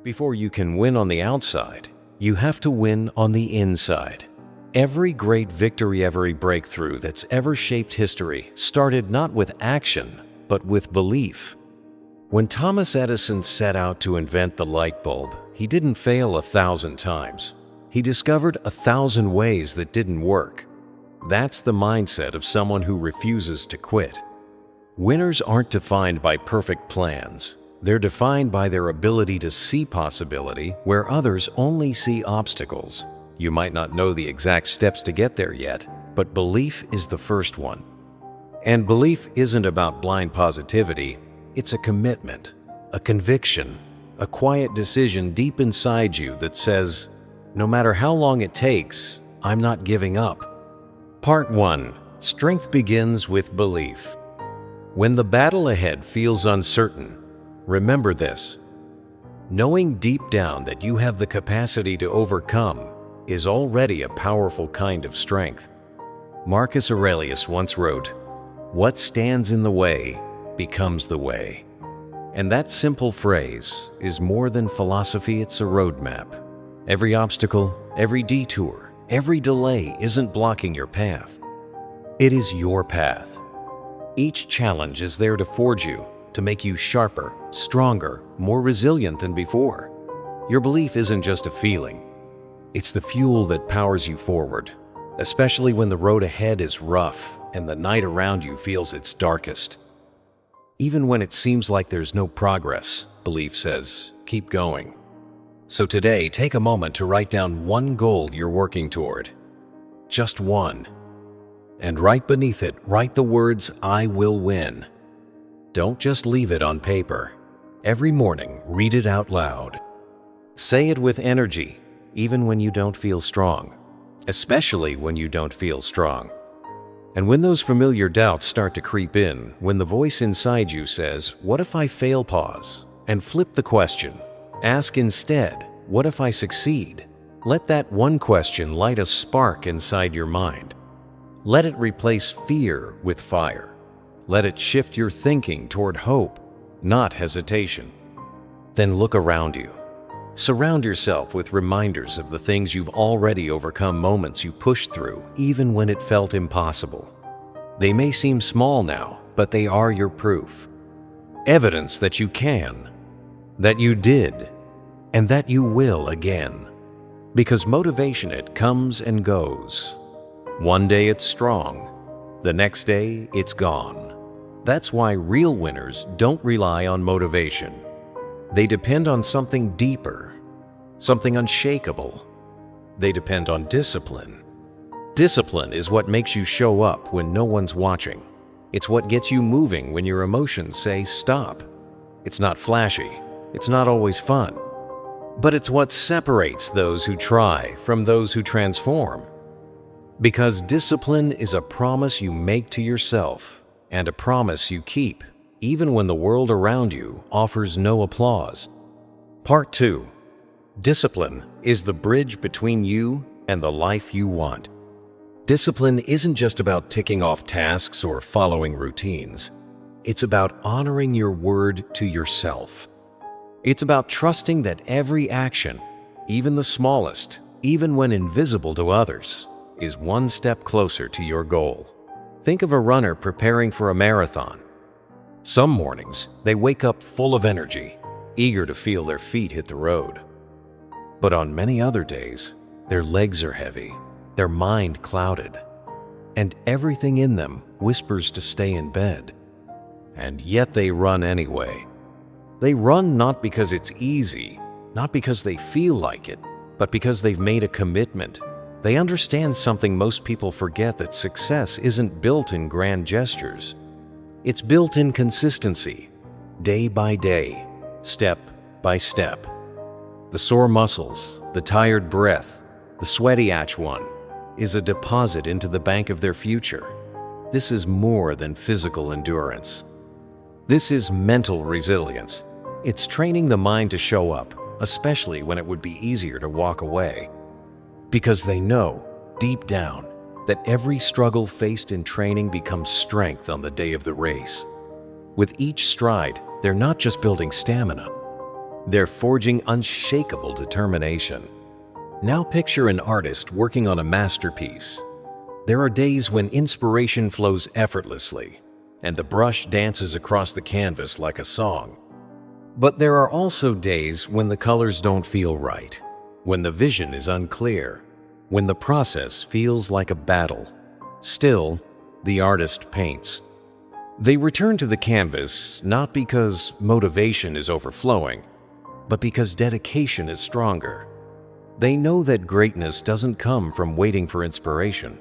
Before you can win on the outside, you have to win on the inside. Every great victory, every breakthrough that's ever shaped history started not with action, but with belief. When Thomas Edison set out to invent the light bulb, he didn't fail 1,000 times. He discovered 1,000 ways that didn't work. That's the mindset of someone who refuses to quit. Winners aren't defined by perfect plans. They're defined by their ability to see possibility where others only see obstacles. You might not know the exact steps to get there yet, but belief is the first one. And belief isn't about blind positivity. It's a commitment, a conviction, a quiet decision deep inside you that says, no matter how long it takes, I'm not giving up. Part 1. Strength begins with belief. When the battle ahead feels uncertain, remember this. Knowing deep down that you have the capacity to overcome is already a powerful kind of strength. Marcus Aurelius once wrote, "What stands in the way becomes the way." And that simple phrase is more than philosophy, it's a roadmap. Every obstacle, every detour, every delay isn't blocking your path. It is your path. Each challenge is there to forge you, to make you sharper, stronger, more resilient than before. Your belief isn't just a feeling. It's the fuel that powers you forward, especially when the road ahead is rough and the night around you feels its darkest. Even when it seems like there's no progress, belief says, keep going. So today, take a moment to write down one goal you're working toward. Just one. And right beneath it, write the words, "I will win." Don't just leave it on paper. Every morning, read it out loud. Say it with energy, even when you don't feel strong, especially when you don't feel strong. And when those familiar doubts start to creep in, when the voice inside you says, "What if I fail?" pause and flip the question. Ask instead, "What if I succeed?" Let that one question light a spark inside your mind. Let it replace fear with fire. Let it shift your thinking toward hope, not hesitation. Then look around you. Surround yourself with reminders of the things you've already overcome, moments you pushed through, even when it felt impossible. They may seem small now, but they are your proof. Evidence that you can, that you did, and that you will again. Because motivation, it comes and goes. One day it's strong, the next day it's gone. That's why real winners don't rely on motivation. They depend on something deeper, something unshakable. They depend on discipline. Discipline is what makes you show up when no one's watching. It's what gets you moving when your emotions say stop. It's not flashy. It's not always fun. But it's what separates those who try from those who transform. Because discipline is a promise you make to yourself and a promise you keep, even when the world around you offers no applause. Part 2. Discipline is the bridge between you and the life you want. Discipline isn't just about ticking off tasks or following routines. It's about honoring your word to yourself. It's about trusting that every action, even the smallest, even when invisible to others, is one step closer to your goal. Think of a runner preparing for a marathon. Some mornings, they wake up full of energy, eager to feel their feet hit the road. But on many other days, their legs are heavy, their mind clouded, and everything in them whispers to stay in bed. And yet they run anyway. They run not because it's easy, not because they feel like it, but because they've made a commitment. They understand something most people forget, that success isn't built in grand gestures. It's built in consistency, day by day, step by step. The sore muscles, the tired breath, the sweaty one is a deposit into the bank of their future. This is more than physical endurance. This is mental resilience. It's training the mind to show up, especially when it would be easier to walk away. Because they know, deep down, that every struggle faced in training becomes strength on the day of the race. With each stride, they're not just building stamina. They're forging unshakable determination. Now picture an artist working on a masterpiece. There are days when inspiration flows effortlessly, and the brush dances across the canvas like a song. But there are also days when the colors don't feel right, when the vision is unclear, when the process feels like a battle. Still, the artist paints. They return to the canvas not because motivation is overflowing, but because dedication is stronger. They know that greatness doesn't come from waiting for inspiration.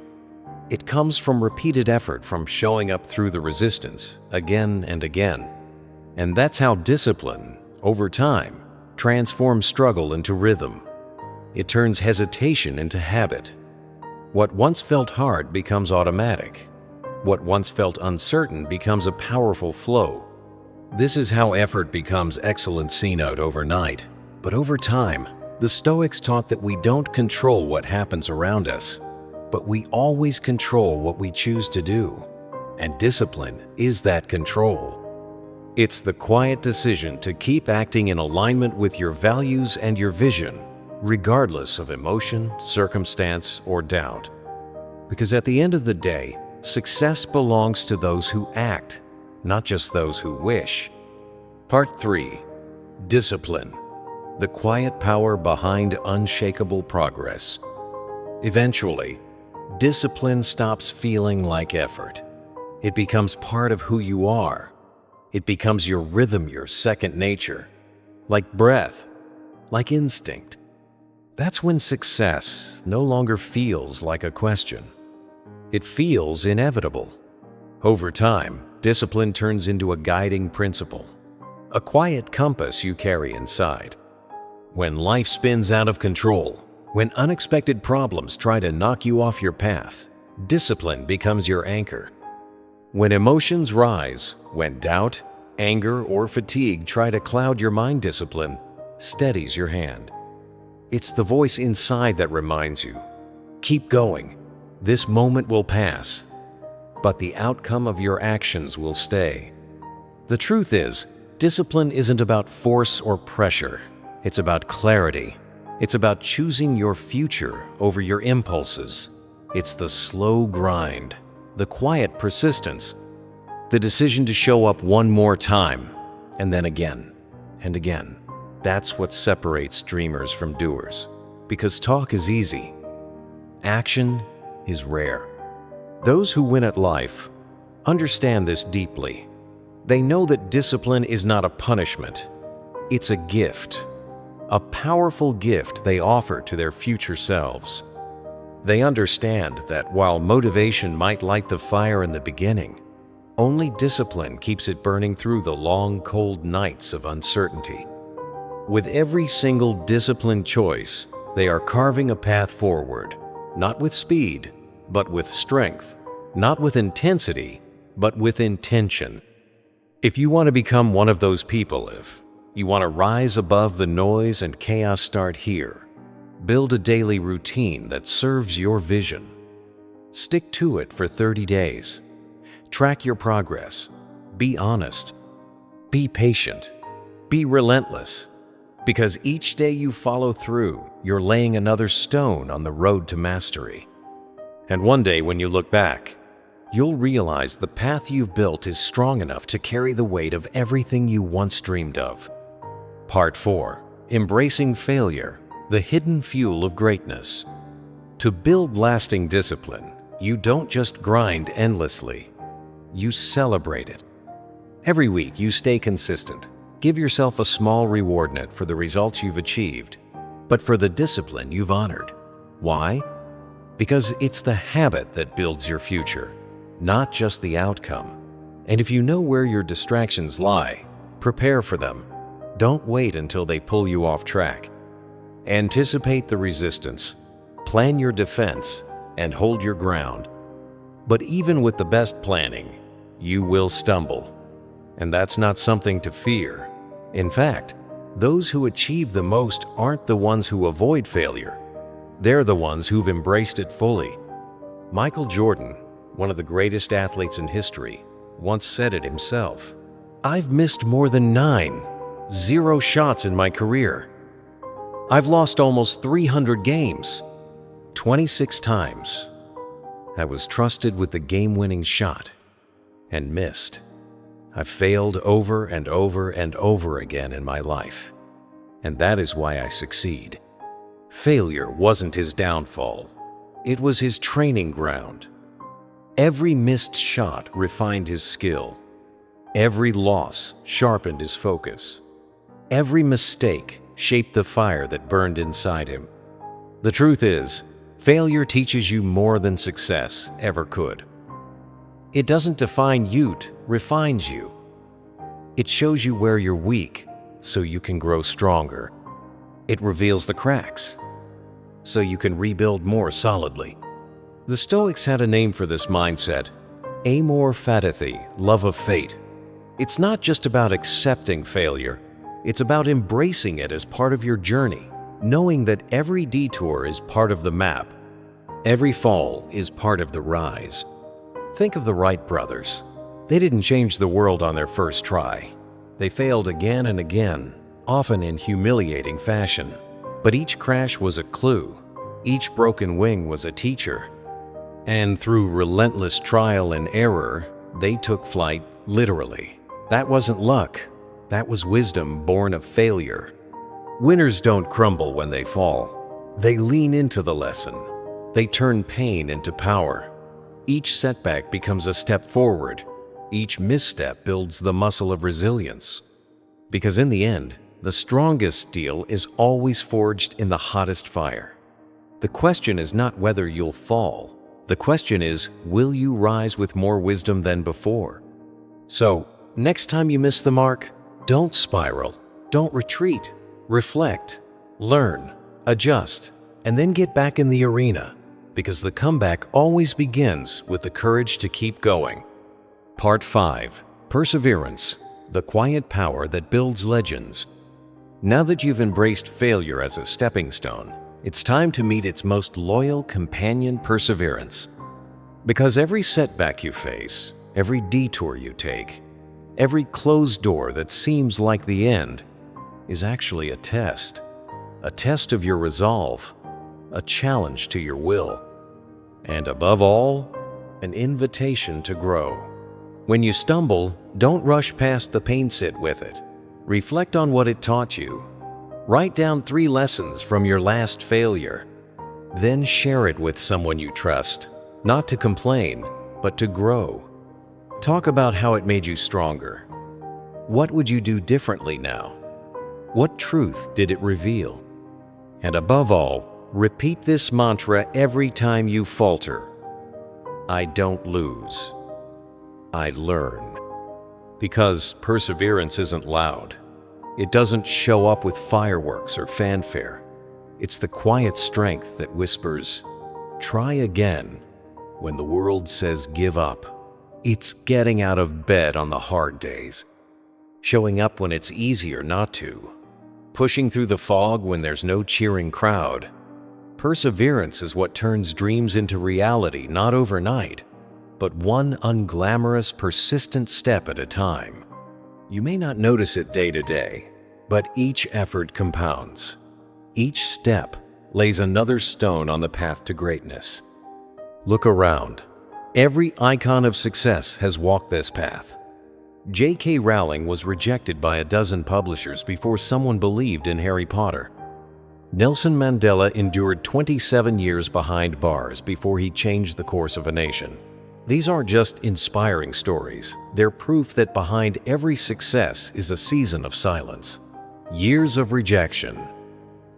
It comes from repeated effort, from showing up through the resistance again and again. And that's how discipline, over time, transforms struggle into rhythm. It turns hesitation into habit. What once felt hard becomes automatic. What once felt uncertain becomes a powerful flow. This is how effort becomes excellent C-note overnight. But over time, the Stoics taught that we don't control what happens around us, but we always control what we choose to do. And discipline is that control. It's the quiet decision to keep acting in alignment with your values and your vision, regardless of emotion, circumstance, or doubt. Because at the end of the day, success belongs to those who act, not just those who wish. Part 3. Discipline. The quiet power behind unshakable progress. Eventually, discipline stops feeling like effort. It becomes part of who you are. It becomes your rhythm, your second nature, like breath, like instinct. That's when success no longer feels like a question. It feels inevitable. Over time, discipline turns into a guiding principle, a quiet compass you carry inside. When life spins out of control, when unexpected problems try to knock you off your path, discipline becomes your anchor. When emotions rise, when doubt, anger, or fatigue try to cloud your mind, discipline steadies your hand. It's the voice inside that reminds you, keep going, this moment will pass, but the outcome of your actions will stay. The truth is, discipline isn't about force or pressure. It's about clarity. It's about choosing your future over your impulses. It's the slow grind, the quiet persistence, the decision to show up one more time, and then again and again. That's what separates dreamers from doers. Because talk is easy. Action is rare. Those who win at life understand this deeply. They know that discipline is not a punishment. It's a gift. A powerful gift they offer to their future selves. They understand that while motivation might light the fire in the beginning, only discipline keeps it burning through the long, cold nights of uncertainty. With every single disciplined choice, they are carving a path forward, not with speed, but with strength, not with intensity, but with intention. If you want to become one of those people, if you want to rise above the noise and chaos, start here. Build a daily routine that serves your vision. Stick to it for 30 days. Track your progress. Be honest. Be patient. Be relentless. Because each day you follow through, you're laying another stone on the road to mastery. And one day when you look back, you'll realize the path you've built is strong enough to carry the weight of everything you once dreamed of. Part 4. Embracing failure, the hidden fuel of greatness. To build lasting discipline, you don't just grind endlessly. You celebrate it. Every week you stay consistent. Give yourself a small reward net for the results you've achieved, but for the discipline you've honored. Why? Because it's the habit that builds your future, not just the outcome. And if you know where your distractions lie, prepare for them. Don't wait until they pull you off track. Anticipate the resistance, plan your defense, and hold your ground. But even with the best planning, you will stumble. And that's not something to fear. In fact, those who achieve the most aren't the ones who avoid failure. They're the ones who've embraced it fully. Michael Jordan, one of the greatest athletes in history, once said it himself. "I've missed more than 9, 0 shots in my career. I've lost almost 300 games, 26 times. I was trusted with the game-winning shot and missed. I've failed over and over and over again in my life, and that is why I succeed. Failure wasn't his downfall. It was his training ground. Every missed shot refined his skill. Every loss sharpened his focus. Every mistake shaped the fire that burned inside him. The truth is, failure teaches you more than success ever could. It doesn't define you, it refines you. It shows you where you're weak, so you can grow stronger. It reveals the cracks, so you can rebuild more solidly. The Stoics had a name for this mindset: amor fati, love of fate. It's not just about accepting failure, it's about embracing it as part of your journey, knowing that every detour is part of the map. Every fall is part of the rise. Think of the Wright brothers. They didn't change the world on their first try. They failed again and again, often in humiliating fashion. But each crash was a clue. Each broken wing was a teacher. And through relentless trial and error, they took flight literally. That wasn't luck. That was wisdom born of failure. Winners don't crumble when they fall. They lean into the lesson. They turn pain into power. Each setback becomes a step forward. Each misstep builds the muscle of resilience. Because in the end, the strongest steel is always forged in the hottest fire. The question is not whether you'll fall. The question is, will you rise with more wisdom than before? So, next time you miss the mark, don't spiral, don't retreat. Reflect, learn, adjust, and then get back in the arena, because the comeback always begins with the courage to keep going. Part 5. Perseverance, the quiet power that builds legends. Now that you've embraced failure as a stepping stone, it's time to meet its most loyal companion, perseverance. Because every setback you face, every detour you take, every closed door that seems like the end, is actually a test of your resolve, a challenge to your will, and above all, an invitation to grow. When you stumble, don't rush past the pain, sit with it. Reflect on what it taught you. Write down 3 lessons from your last failure. Then share it with someone you trust, not to complain, but to grow. Talk about how it made you stronger. What would you do differently now? What truth did it reveal? And above all, repeat this mantra every time you falter. I don't lose. I learn. Because perseverance isn't loud. It doesn't show up with fireworks or fanfare. It's the quiet strength that whispers, try again, when the world says give up. It's getting out of bed on the hard days. Showing up when it's easier not to. Pushing through the fog when there's no cheering crowd. Perseverance is what turns dreams into reality, not overnight, but one unglamorous, persistent step at a time. You may not notice it day to day, but each effort compounds. Each step lays another stone on the path to greatness. Look around. Every icon of success has walked this path. J.K. Rowling was rejected by a dozen publishers before someone believed in Harry Potter. Nelson Mandela endured 27 years behind bars before he changed the course of a nation. These aren't just inspiring stories. They're proof that behind every success is a season of silence. Years of rejection,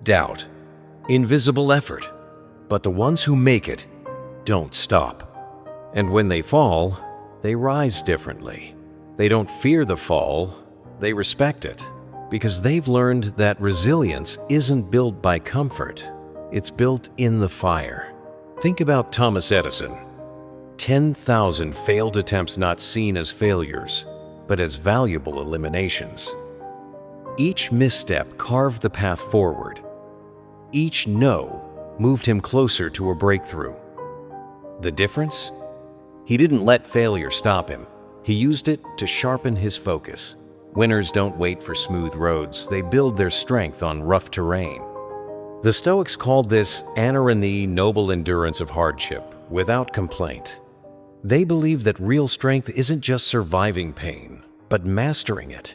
doubt, invisible effort. But the ones who make it don't stop. And when they fall, they rise differently. They don't fear the fall, they respect it, because they've learned that resilience isn't built by comfort, it's built in the fire. Think about Thomas Edison. 10,000 failed attempts not seen as failures, but as valuable eliminations. Each misstep carved the path forward. Each no moved him closer to a breakthrough. The difference? He didn't let failure stop him. He used it to sharpen his focus. Winners don't wait for smooth roads, they build their strength on rough terrain. The Stoics called this anarrhini, noble endurance of hardship, without complaint. They believe that real strength isn't just surviving pain, but mastering it.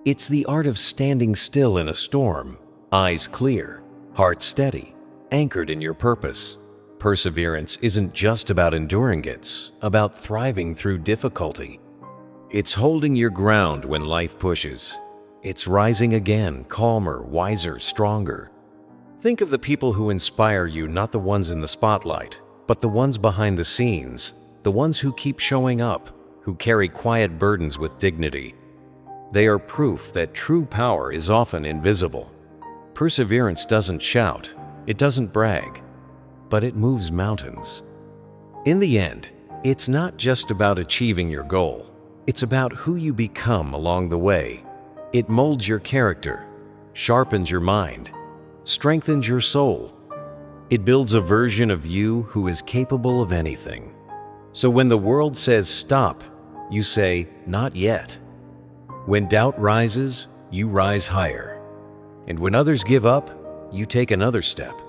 It's the art of standing still in a storm, eyes clear, heart steady, anchored in your purpose. Perseverance isn't just about enduring, it's about thriving through difficulty. It's holding your ground when life pushes. It's rising again, calmer, wiser, stronger. Think of the people who inspire you, not the ones in the spotlight, but the ones behind the scenes, the ones who keep showing up, who carry quiet burdens with dignity. They are proof that true power is often invisible. Perseverance doesn't shout, it doesn't brag, but it moves mountains. In the end, it's not just about achieving your goal. It's about who you become along the way. It molds your character, sharpens your mind, strengthens your soul. It builds a version of you who is capable of anything. So when the world says stop, you say, not yet. When doubt rises, you rise higher. And when others give up, you take another step.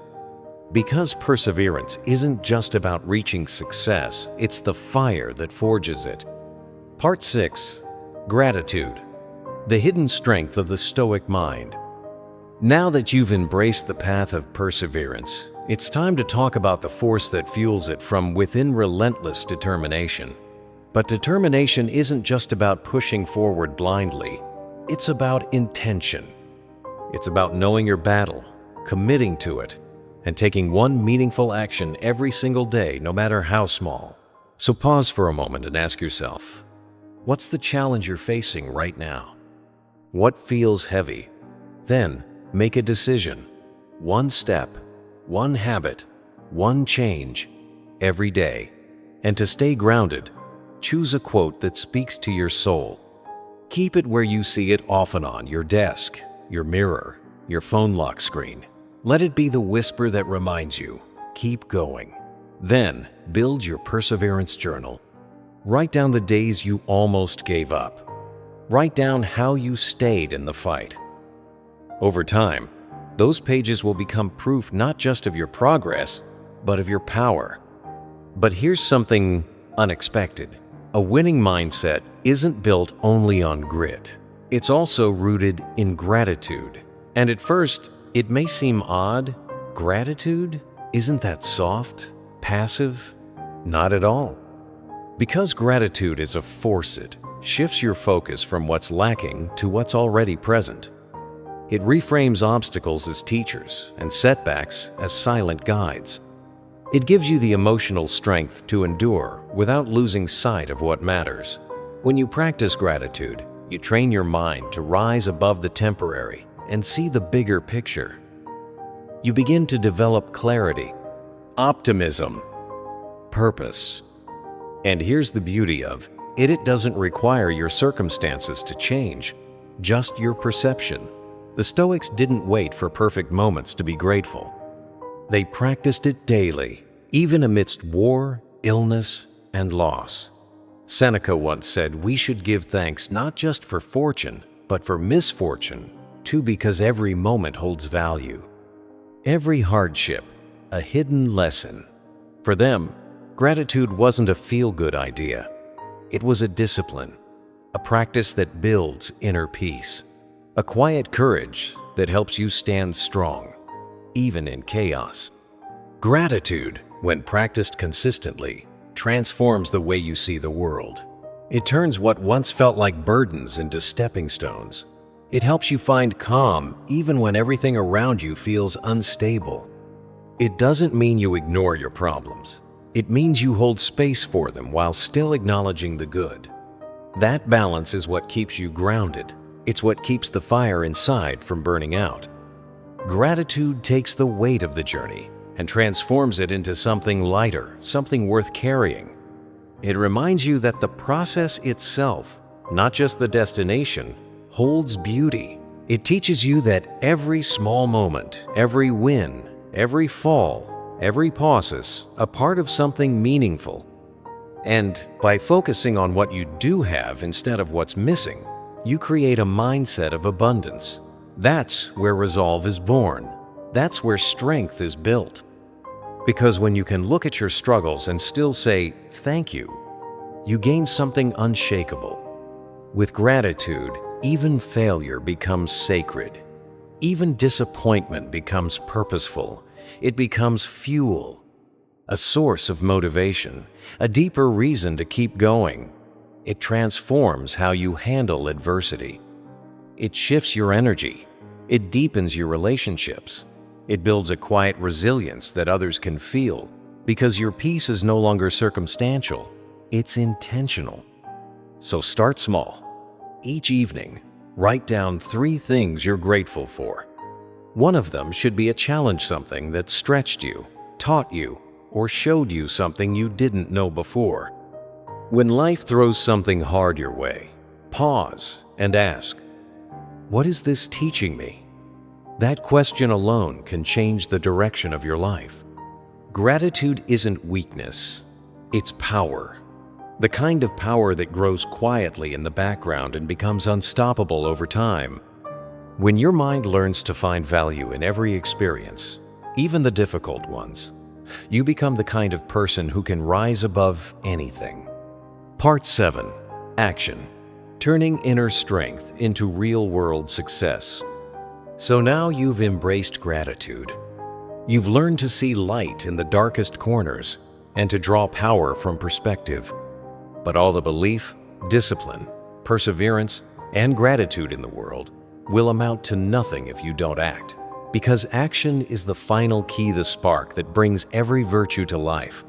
Because perseverance isn't just about reaching success, it's the fire that forges it. Part 6. Gratitude. The hidden strength of the Stoic mind. Now that you've embraced the path of perseverance, it's time to talk about the force that fuels it from within: relentless determination. But determination isn't just about pushing forward blindly. It's about intention. It's about knowing your battle, committing to it, and taking one meaningful action every single day, no matter how small. So pause for a moment and ask yourself, what's the challenge you're facing right now? What feels heavy? Then, make a decision. One step, one habit, one change, every day. And to stay grounded, choose a quote that speaks to your soul. Keep it where you see it often: on your desk, your mirror, your phone lock screen. Let it be the whisper that reminds you, keep going. Then, build your perseverance journal. Write down the days you almost gave up. Write down how you stayed in the fight. Over time, those pages will become proof not just of your progress, but of your power. But here's something unexpected. A winning mindset isn't built only on grit. It's also rooted in gratitude. And at first, it may seem odd. Gratitude? Isn't that soft? Passive? Not at all. Because gratitude is a force, it shifts your focus from what's lacking to what's already present. It reframes obstacles as teachers and setbacks as silent guides. It gives you the emotional strength to endure without losing sight of what matters. When you practice gratitude, you train your mind to rise above the temporary and see the bigger picture. You begin to develop clarity, optimism, purpose. And here's the beauty of it: it doesn't require your circumstances to change, just your perception. The Stoics didn't wait for perfect moments to be grateful. They practiced it daily, even amidst war, illness, and loss. Seneca once said we should give thanks not just for fortune, but for misfortune, too, because every moment holds value. Every hardship, a hidden lesson. For them, gratitude wasn't a feel-good idea. It was a discipline, a practice that builds inner peace, a quiet courage that helps you stand strong, even in chaos. Gratitude, when practiced consistently, transforms the way you see the world. It turns what once felt like burdens into stepping stones. It helps you find calm even when everything around you feels unstable. It doesn't mean you ignore your problems. It means you hold space for them while still acknowledging the good. That balance is what keeps you grounded. It's what keeps the fire inside from burning out. Gratitude takes the weight of the journey and transforms it into something lighter, something worth carrying. It reminds you that the process itself, not just the destination, holds beauty. It teaches you that every small moment, every win, every fall, every pause is a part of something meaningful. And by focusing on what you do have instead of what's missing, you create a mindset of abundance. That's where resolve is born. That's where strength is built. Because when you can look at your struggles and still say, "Thank you," you gain something unshakable. With gratitude, even failure becomes sacred. Even disappointment becomes purposeful. It becomes fuel, a source of motivation, a deeper reason to keep going. It transforms how you handle adversity. It shifts your energy. It deepens your relationships. It builds a quiet resilience that others can feel, because your peace is no longer circumstantial, it's intentional. So start small. Each evening, write down 3 things you're grateful for. One of them should be a challenge, something that stretched you, taught you, or showed you something you didn't know before. When life throws something hard your way, pause and ask, "What is this teaching me?" That question alone can change the direction of your life. Gratitude isn't weakness, it's power. The kind of power that grows quietly in the background and becomes unstoppable over time. When your mind learns to find value in every experience, even the difficult ones, you become the kind of person who can rise above anything. Part 7. Action. Turning inner strength into real-world success. So now you've embraced gratitude. You've learned to see light in the darkest corners and to draw power from perspective. But all the belief, discipline, perseverance, and gratitude in the world will amount to nothing if you don't act. Because action is the final key, the spark that brings every virtue to life.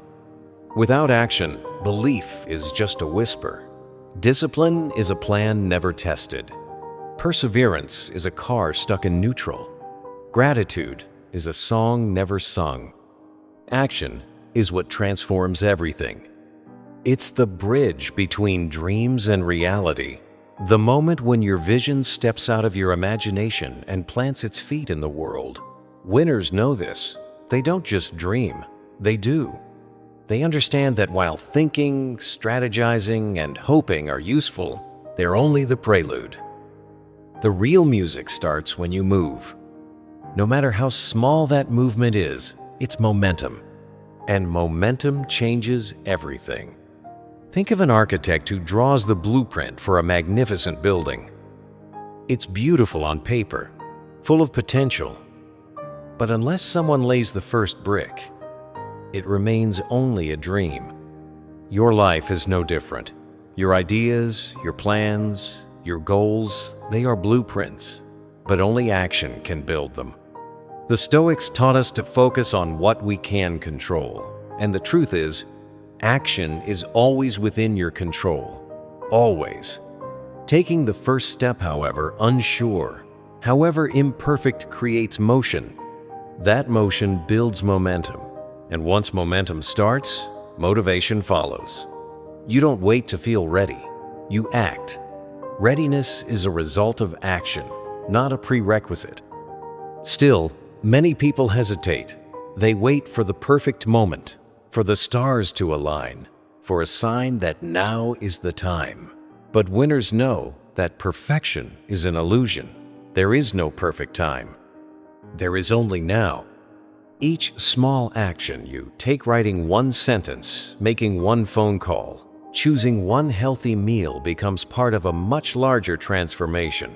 Without action, belief is just a whisper. Discipline is a plan never tested. Perseverance is a car stuck in neutral. Gratitude is a song never sung. Action is what transforms everything. It's the bridge between dreams and reality. The moment when your vision steps out of your imagination and plants its feet in the world. Winners know this. They don't just dream, they do. They understand that while thinking, strategizing, and hoping are useful, they're only the prelude. The real music starts when you move. No matter how small that movement is, it's momentum. And momentum changes everything. Think of an architect who draws the blueprint for a magnificent building. It's beautiful on paper, full of potential. But unless someone lays the first brick, it remains only a dream. Your life is no different. Your ideas, your plans, your goals, they are blueprints, but only action can build them. The Stoics taught us to focus on what we can control, and the truth is, action is always within your control. Always. Taking the first step, however unsure, however imperfect, creates motion. That motion builds momentum. And once momentum starts, motivation follows. You don't wait to feel ready. You act. Readiness is a result of action, not a prerequisite. Still, many people hesitate. They wait for the perfect moment, for the stars to align, for a sign that now is the time. But winners know that perfection is an illusion. There is no perfect time. There is only now. Each small action you take, writing one sentence, making one phone call, choosing one healthy meal, becomes part of a much larger transformation.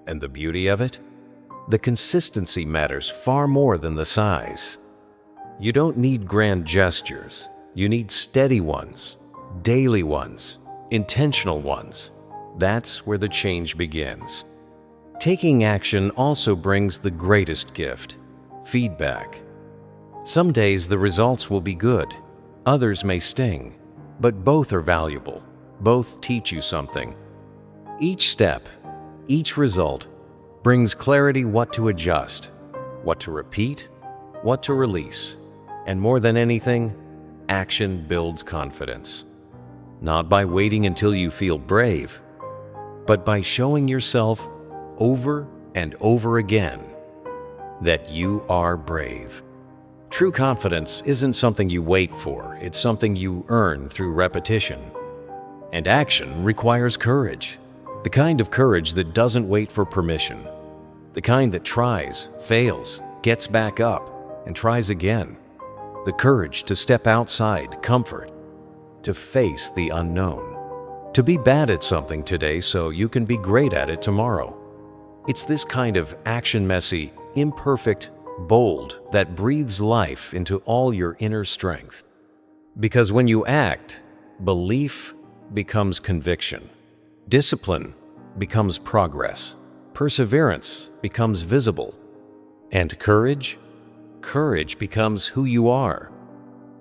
And the beauty of it? The consistency matters far more than the size. You don't need grand gestures. You need steady ones, daily ones, intentional ones. That's where the change begins. Taking action also brings the greatest gift: feedback. Some days the results will be good, others may sting, but both are valuable. Both teach you something. Each step, each result, brings clarity: what to adjust, what to repeat, what to release. And more than anything, action builds confidence. Not by waiting until you feel brave, but by showing yourself over and over again that you are brave. True confidence isn't something you wait for, it's something you earn through repetition. And action requires courage. The kind of courage that doesn't wait for permission. The kind that tries, fails, gets back up, and tries again. The courage to step outside comfort, to face the unknown, to be bad at something today so you can be great at it tomorrow. It's this kind of action-messy, imperfect, bold that breathes life into all your inner strength. Because when you act, belief becomes conviction. Discipline becomes progress. Perseverance becomes visible. And courage? Courage becomes who you are.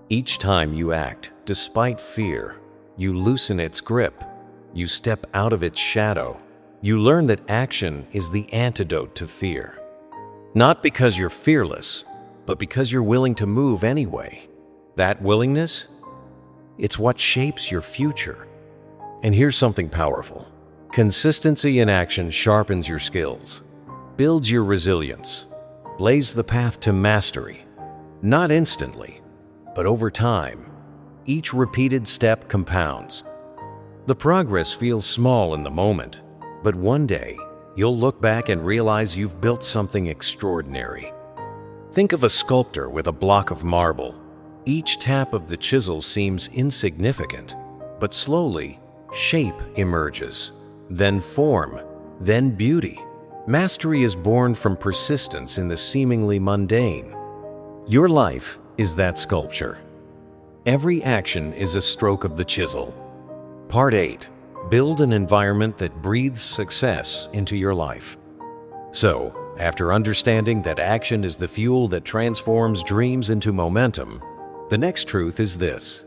Each time you act, despite fear, you loosen its grip. You step out of its shadow. You learn that action is the antidote to fear. Not because you're fearless, but because you're willing to move anyway. That willingness? It's what shapes your future. And here's something powerful. Consistency in action sharpens your skills, builds your resilience, lays the path to mastery. Not instantly, but over time. Each repeated step compounds. The progress feels small in the moment, but one day, you'll look back and realize you've built something extraordinary. Think of a sculptor with a block of marble. Each tap of the chisel seems insignificant, but slowly, shape emerges. Then form, then beauty. Mastery is born from persistence in the seemingly mundane. Your life is that sculpture. Every action is a stroke of the chisel. Part 8. Build an environment that breathes success into your life. So, after understanding that action is the fuel that transforms dreams into momentum, the next truth is this: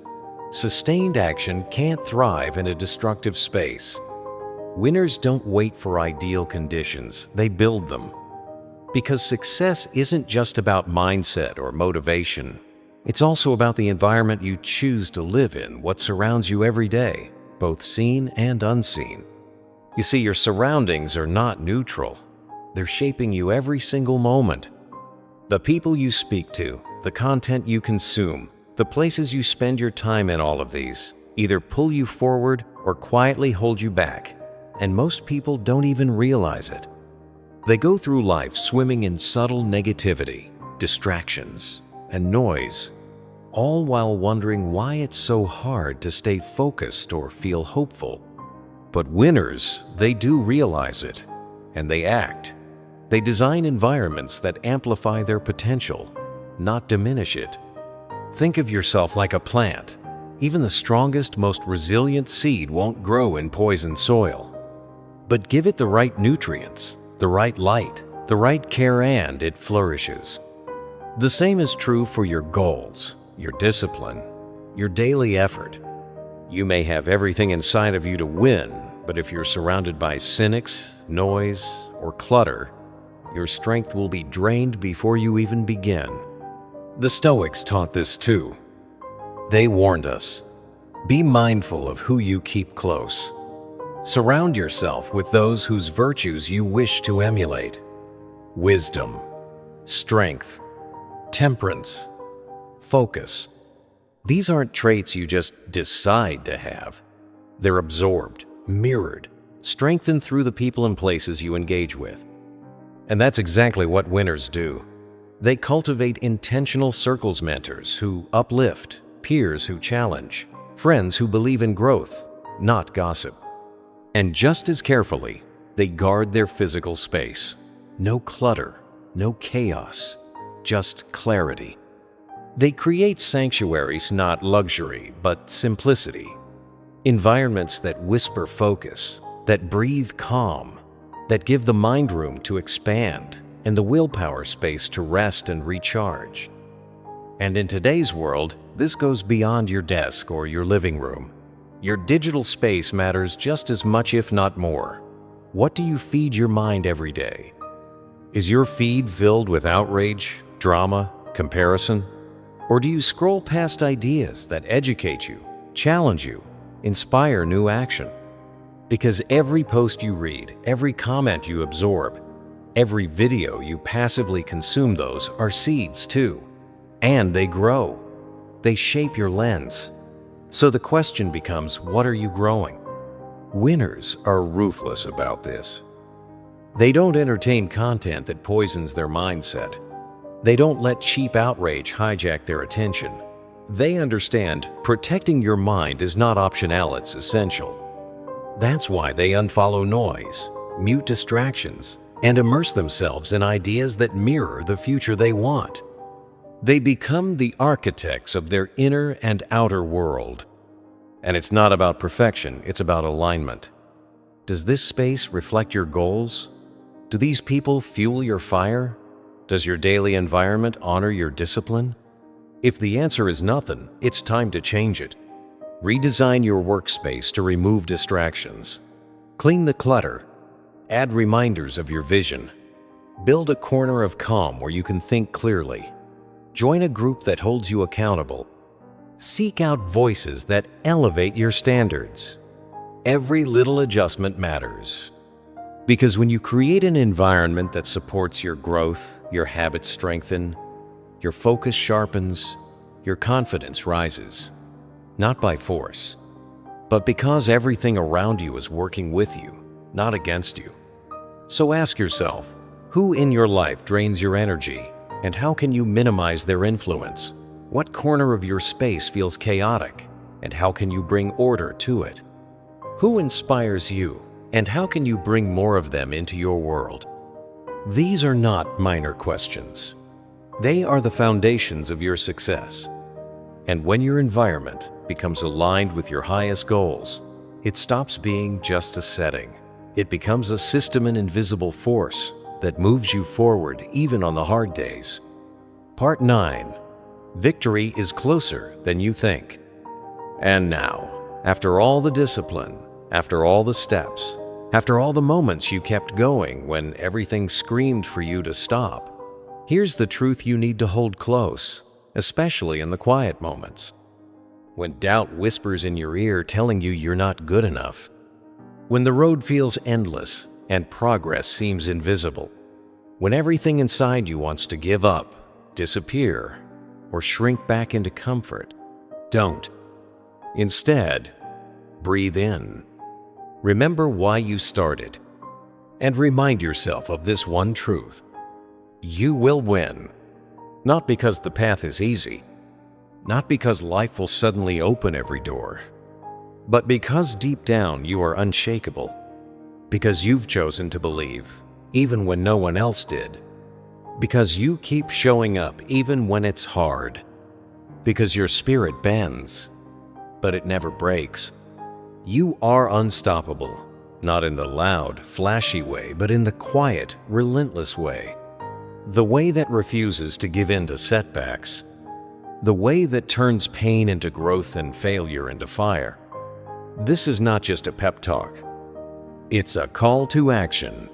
sustained action can't thrive in a destructive space. Winners don't wait for ideal conditions, they build them. Because success isn't just about mindset or motivation. It's also about the environment you choose to live in, what surrounds you every day, both seen and unseen. You see, your surroundings are not neutral. They're shaping you every single moment. The people you speak to, the content you consume, the places you spend your time in, all of these either pull you forward or quietly hold you back. And most people don't even realize it. They go through life swimming in subtle negativity, distractions, and noise, all while wondering why it's so hard to stay focused or feel hopeful. But winners, they do realize it, and they act. They design environments that amplify their potential, not diminish it. Think of yourself like a plant. Even the strongest, most resilient seed won't grow in poisoned soil. But give it the right nutrients, the right light, the right care, and it flourishes. The same is true for your goals, your discipline, your daily effort. You may have everything inside of you to win, but if you're surrounded by cynics, noise, or clutter, your strength will be drained before you even begin. The Stoics taught this too. They warned us, be mindful of who you keep close. Surround yourself with those whose virtues you wish to emulate. Wisdom, strength, temperance, focus. These aren't traits you just decide to have. They're absorbed, mirrored, strengthened through the people and places you engage with. And that's exactly what winners do. They cultivate intentional circles, mentors who uplift, peers who challenge, friends who believe in growth, not gossip. And just as carefully, they guard their physical space. No clutter, no chaos, just clarity. They create sanctuaries, not luxury, but simplicity. Environments that whisper focus, that breathe calm, that give the mind room to expand and the willpower space to rest and recharge. And in today's world, this goes beyond your desk or your living room. Your digital space matters just as much, if not more. What do you feed your mind every day? Is your feed filled with outrage, drama, comparison? Or do you scroll past ideas that educate you, challenge you, inspire new action? Because every post you read, every comment you absorb, every video you passively consume, those are seeds too. And they grow. They shape your lens. So the question becomes, what are you growing? Winners are ruthless about this. They don't entertain content that poisons their mindset. They don't let cheap outrage hijack their attention. They understand protecting your mind is not optional, it's essential. That's why they unfollow noise, mute distractions, and immerse themselves in ideas that mirror the future they want. They become the architects of their inner and outer world. And it's not about perfection, it's about alignment. Does this space reflect your goals? Do these people fuel your fire? Does your daily environment honor your discipline? If the answer is nothing, it's time to change it. Redesign your workspace to remove distractions. Clean the clutter. Add reminders of your vision. Build a corner of calm where you can think clearly. Join a group that holds you accountable. Seek out voices that elevate your standards. Every little adjustment matters. Because when you create an environment that supports your growth, your habits strengthen, your focus sharpens, your confidence rises. Not by force, but because everything around you is working with you, not against you. So ask yourself, who in your life drains your energy, and how can you minimize their influence? What corner of your space feels chaotic, and how can you bring order to it? Who inspires you, and how can you bring more of them into your world? These are not minor questions. They are the foundations of your success. And when your environment becomes aligned with your highest goals, it stops being just a setting. It becomes a system and invisible force that moves you forward even on the hard days. Part 9. Victory is closer than you think. And now, after all the discipline, after all the steps, after all the moments you kept going when everything screamed for you to stop, here's the truth you need to hold close, especially in the quiet moments. When doubt whispers in your ear telling you you're not good enough. When the road feels endless and progress seems invisible. When everything inside you wants to give up, disappear, or shrink back into comfort. Don't. Instead, breathe in. Remember why you started. And remind yourself of this one truth. You will win. Not because the path is easy. Not because life will suddenly open every door. But because deep down you are unshakable. Because you've chosen to believe, even when no one else did. Because you keep showing up even when it's hard. Because your spirit bends, but it never breaks. You are unstoppable, not in the loud, flashy way, but in the quiet, relentless way. The way that refuses to give in to setbacks. The way that turns pain into growth and failure into fire. This is not just a pep talk. It's a call to action.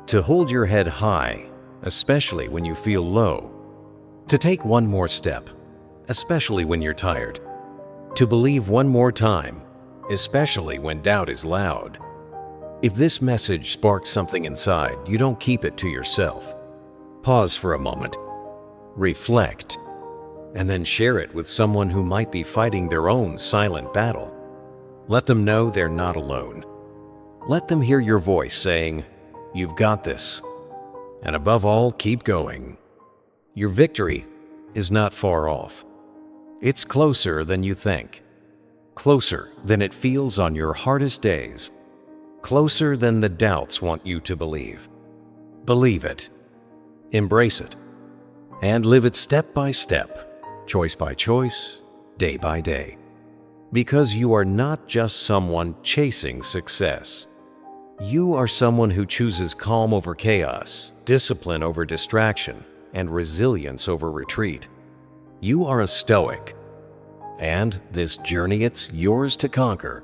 To hold your head high, especially when you feel low. To take one more step, especially when you're tired. To believe one more time, especially when doubt is loud. If this message sparks something inside, you don't keep it to yourself. Pause for a moment, reflect, and then share it with someone who might be fighting their own silent battle. Let them know they're not alone. Let them hear your voice saying, "You've got this." And above all, keep going. Your victory is not far off. It's closer than you think. Closer than it feels on your hardest days. Closer than the doubts want you to believe. Believe it. Embrace it. And live it step by step, choice by choice, day by day. Because you are not just someone chasing success. You are someone who chooses calm over chaos, discipline over distraction, and resilience over retreat. You are a Stoic. And this journey, it's yours to conquer.